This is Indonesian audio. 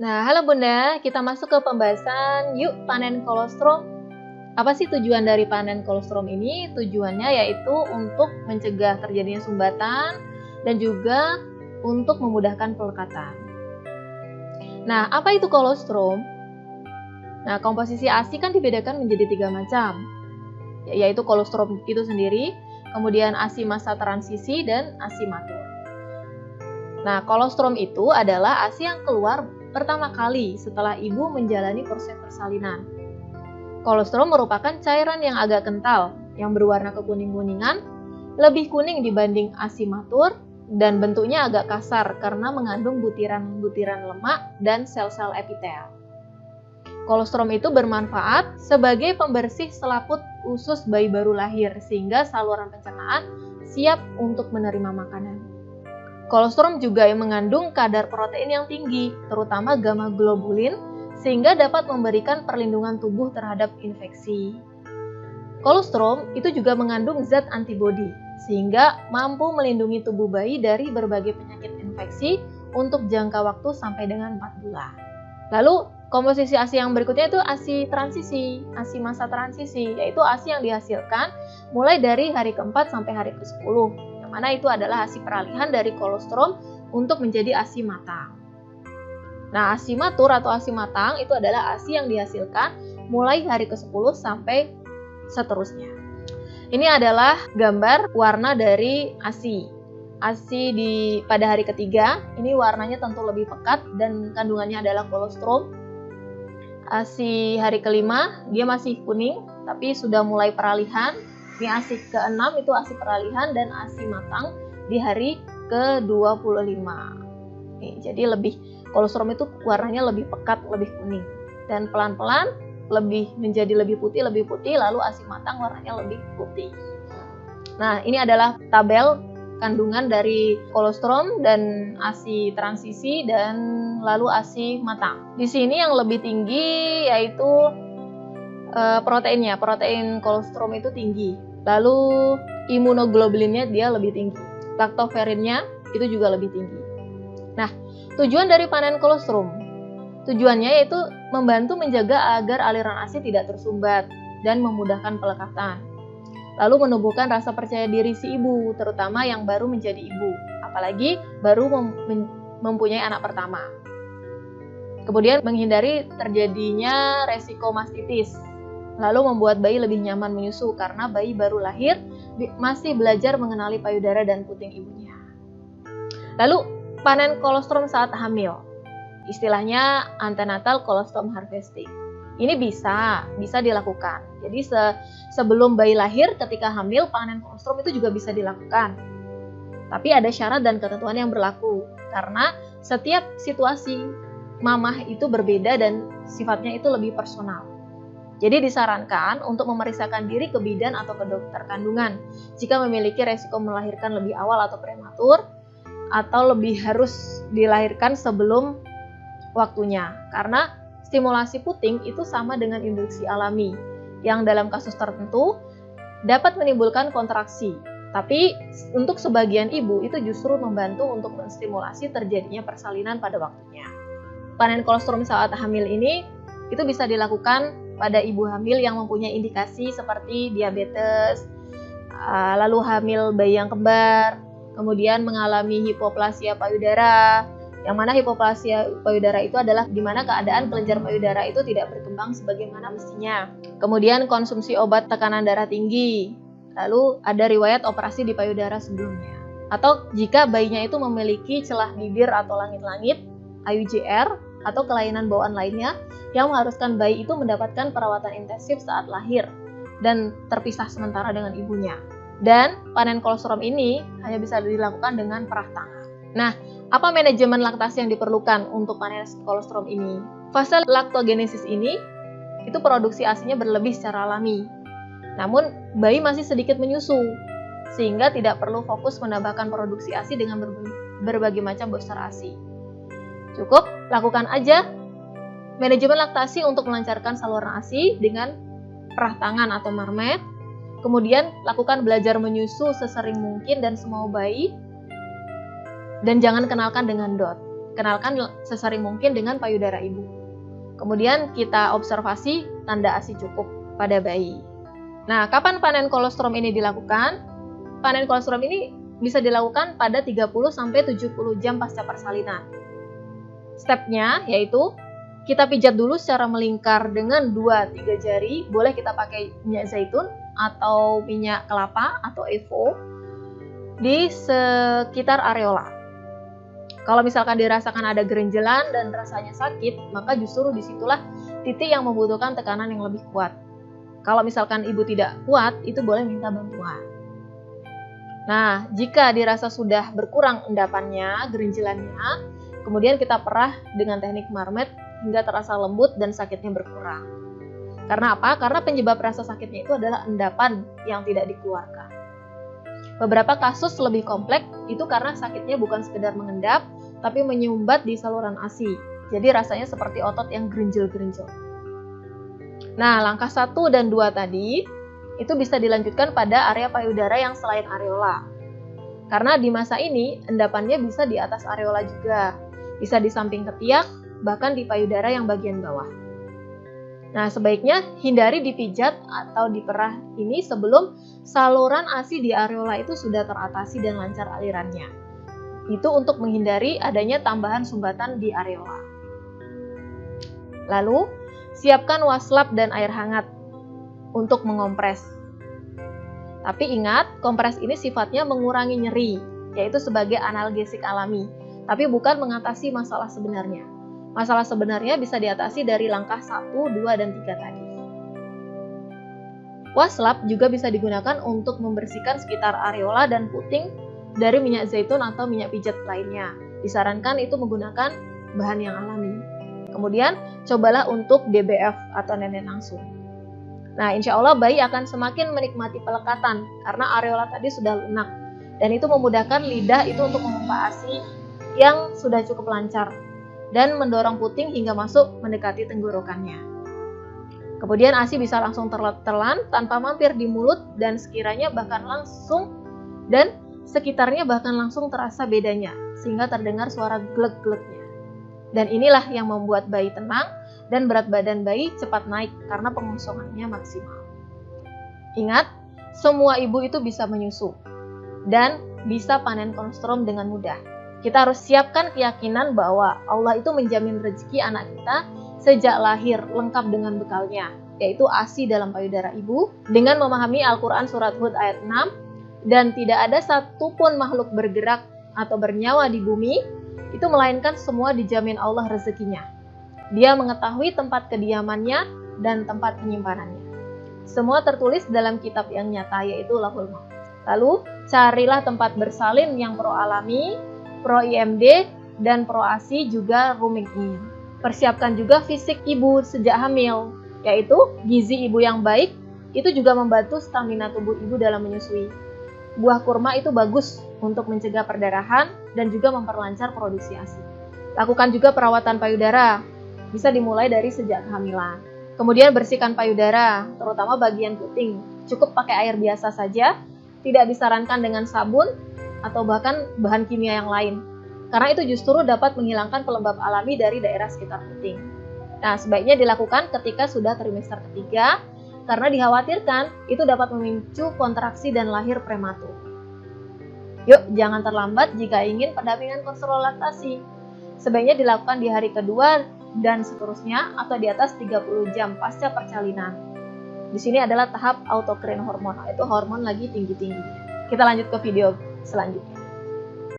Nah, halo Bunda, kita masuk ke pembahasan yuk panen kolostrum. Apa sih tujuan dari panen kolostrum ini? Tujuannya yaitu untuk mencegah terjadinya sumbatan dan juga untuk memudahkan pelekatan. Nah, apa itu kolostrum? Nah, komposisi ASI kan dibedakan menjadi 3 macam, yaitu kolostrum itu sendiri, kemudian ASI masa transisi, dan ASI matur. Nah, kolostrum itu adalah ASI yang keluar pertama kali setelah ibu menjalani proses persalinan. Kolostrum merupakan cairan yang agak kental, yang berwarna kekuning-kuningan, lebih kuning dibanding ASI matur, dan bentuknya agak kasar karena mengandung butiran-butiran lemak dan sel-sel epitel. Kolostrum itu bermanfaat sebagai pembersih selaput usus bayi baru lahir, sehingga saluran pencernaan siap untuk menerima makanan. Kolostrum juga mengandung kadar protein yang tinggi, terutama gamma globulin, sehingga dapat memberikan perlindungan tubuh terhadap infeksi. Kolostrum itu juga mengandung zat antibodi, sehingga mampu melindungi tubuh bayi dari berbagai penyakit infeksi untuk jangka waktu sampai dengan 4 bulan. Lalu, komposisi ASI yang berikutnya itu ASI transisi, ASI masa transisi, yaitu ASI yang dihasilkan mulai dari hari ke-4 sampai hari ke-10. Mana itu adalah ASI peralihan dari kolostrum untuk menjadi ASI matang. Nah, ASI matur atau ASI matang itu adalah ASI yang dihasilkan mulai hari ke-10 sampai seterusnya. Ini adalah gambar warna dari ASI. ASI pada hari ketiga, ini warnanya tentu lebih pekat dan kandungannya adalah kolostrum. ASI hari kelima, dia masih kuning, tapi sudah mulai peralihan. Ini ASI ke-6 itu ASI peralihan dan ASI matang di hari ke-25. Jadi kolostrum itu warnanya lebih pekat, lebih kuning. Dan pelan-pelan menjadi lebih putih, lalu ASI matang warnanya lebih putih. Nah, ini adalah tabel kandungan dari kolostrum dan ASI transisi dan lalu ASI matang. Di sini yang lebih tinggi yaitu proteinnya. Protein kolostrum itu tinggi. Lalu imunoglobulinnya dia lebih tinggi. Laktoferinnya itu juga lebih tinggi. Nah, tujuan dari panen kolostrum, tujuannya yaitu membantu menjaga agar aliran ASI tidak tersumbat dan memudahkan pelekatan. Lalu menumbuhkan rasa percaya diri si ibu, terutama yang baru menjadi ibu, apalagi baru mempunyai anak pertama. Kemudian menghindari terjadinya resiko mastitis. Lalu membuat bayi lebih nyaman menyusu karena bayi baru lahir masih belajar mengenali payudara dan puting ibunya. Lalu panen kolostrum saat hamil, istilahnya antenatal colostrum harvesting. Ini bisa dilakukan. Jadi sebelum bayi lahir, ketika hamil, panen kolostrum itu juga bisa dilakukan. Tapi ada syarat dan ketentuan yang berlaku karena setiap situasi mamah itu berbeda dan sifatnya itu lebih personal. Jadi disarankan untuk memeriksakan diri ke bidan atau ke dokter kandungan jika memiliki resiko melahirkan lebih awal atau prematur atau lebih harus dilahirkan sebelum waktunya. Karena stimulasi puting itu sama dengan induksi alami yang dalam kasus tertentu dapat menimbulkan kontraksi. Tapi untuk sebagian ibu itu justru membantu untuk menstimulasi terjadinya persalinan pada waktunya. Panen kolostrum saat hamil ini itu bisa dilakukan pada ibu hamil yang mempunyai indikasi seperti diabetes, lalu hamil bayi yang kembar, kemudian mengalami hipoplasia payudara, yang mana hipoplasia payudara itu adalah di mana keadaan kelenjar payudara itu tidak berkembang sebagaimana mestinya. Kemudian konsumsi obat tekanan darah tinggi, lalu ada riwayat operasi di payudara sebelumnya. Atau jika bayinya itu memiliki celah bibir atau langit-langit, IUGR, atau kelainan bawaan lainnya yang mengharuskan bayi itu mendapatkan perawatan intensif saat lahir dan terpisah sementara dengan ibunya. Dan panen kolostrum ini hanya bisa dilakukan dengan perah tangan. Nah, apa manajemen laktasi yang diperlukan untuk panen kolostrum ini? Fase laktogenesis ini itu produksi ASI-nya berlebih secara alami. Namun bayi masih sedikit menyusu sehingga tidak perlu fokus menambahkan produksi ASI dengan berbagai macam booster ASI. Cukup lakukan aja manajemen laktasi untuk melancarkan saluran ASI dengan perah tangan atau marmet. Kemudian lakukan belajar menyusu sesering mungkin dan semau bayi. Dan jangan kenalkan dengan DOT. kenalkan sesering mungkin dengan payudara ibu. Kemudian kita observasi tanda ASI cukup pada bayi. Nah, kapan panen kolostrum ini dilakukan? Panen kolostrum ini bisa dilakukan pada 30-70 jam pasca persalinan. Stepnya yaitu kita pijat dulu secara melingkar dengan 2-3 jari. Boleh kita pakai minyak zaitun atau minyak kelapa atau EVO di sekitar areola. Kalau misalkan dirasakan ada gerenjelan dan rasanya sakit, maka justru disitulah titik yang membutuhkan tekanan yang lebih kuat. Kalau misalkan ibu tidak kuat, itu boleh minta bantuan. Nah, jika dirasa sudah berkurang endapannya, gerenjelannya, kemudian kita perah dengan teknik marmet hingga terasa lembut dan sakitnya berkurang. Karena apa? Karena penyebab rasa sakitnya itu adalah endapan yang tidak dikeluarkan. Beberapa kasus lebih kompleks itu karena sakitnya bukan sekedar mengendap, tapi menyumbat di saluran ASI. Jadi rasanya seperti otot yang gerenjel-gerenjel. Nah, langkah 1 dan 2 tadi itu bisa dilanjutkan pada area payudara yang selain areola. Karena di masa ini endapannya bisa di atas areola juga, bisa di samping ketiak, bahkan di payudara yang bagian bawah. Nah, sebaiknya hindari dipijat atau diperah ini sebelum saluran ASI di areola itu sudah teratasi dan lancar alirannya. Itu untuk menghindari adanya tambahan sumbatan di areola. Lalu, siapkan waslap dan air hangat untuk mengompres. Tapi ingat, kompres ini sifatnya mengurangi nyeri, yaitu sebagai analgesik alami, tapi bukan mengatasi masalah sebenarnya. Masalah sebenarnya bisa diatasi dari langkah 1, 2, dan 3 tadi. Waslap juga bisa digunakan untuk membersihkan sekitar areola dan puting dari minyak zaitun atau minyak pijat lainnya. Disarankan itu menggunakan bahan yang alami. Kemudian, cobalah untuk DBF atau nenek langsung. Nah, insya Allah bayi akan semakin menikmati pelekatan karena areola tadi sudah lunak. Dan itu memudahkan lidah itu untuk memompa ASI yang sudah cukup lancar dan mendorong puting hingga masuk mendekati tenggorokannya. Kemudian ASI bisa langsung tertelan tanpa mampir di mulut dan sekitarnya bahkan langsung terasa bedanya sehingga terdengar suara glek-gleknya. Dan inilah yang membuat bayi tenang dan berat badan bayi cepat naik karena pengosongannya maksimal. Ingat, semua ibu itu bisa menyusu dan bisa panen kolostrum dengan mudah. Kita harus siapkan keyakinan bahwa Allah itu menjamin rezeki anak kita sejak lahir lengkap dengan bekalnya, yaitu ASI dalam payudara ibu, dengan memahami Al-Quran Surat Hud ayat 6, dan tidak ada satupun makhluk bergerak atau bernyawa di bumi, itu melainkan semua dijamin Allah rezekinya. Dia mengetahui tempat kediamannya dan tempat penyimpanannya. Semua tertulis dalam kitab yang nyata, yaitu Lauhul Mahfuz. Lalu, carilah tempat bersalin yang pro alami, pro IMD, dan pro ASI juga rooming in. Persiapkan juga fisik ibu sejak hamil, yaitu gizi ibu yang baik, itu juga membantu stamina tubuh ibu dalam menyusui. Buah kurma itu bagus untuk mencegah perdarahan dan juga memperlancar produksi ASI. Lakukan juga perawatan payudara, bisa dimulai dari sejak kehamilan. Kemudian bersihkan payudara, terutama bagian puting. Cukup pakai air biasa saja, tidak disarankan dengan sabun atau bahkan bahan kimia yang lain. Karena itu justru dapat menghilangkan pelembab alami dari daerah sekitar puting. Nah, sebaiknya dilakukan ketika sudah trimester ketiga, karena dikhawatirkan itu dapat memicu kontraksi dan lahir prematur. Yuk, jangan terlambat jika ingin pendampingan konselor laktasi. Sebaiknya dilakukan di hari kedua dan seterusnya atau di atas 30 jam pasca persalinan. Di sini adalah tahap autokrin hormon, itu hormon lagi tinggi-tinggi. Kita lanjut ke video selanjutnya.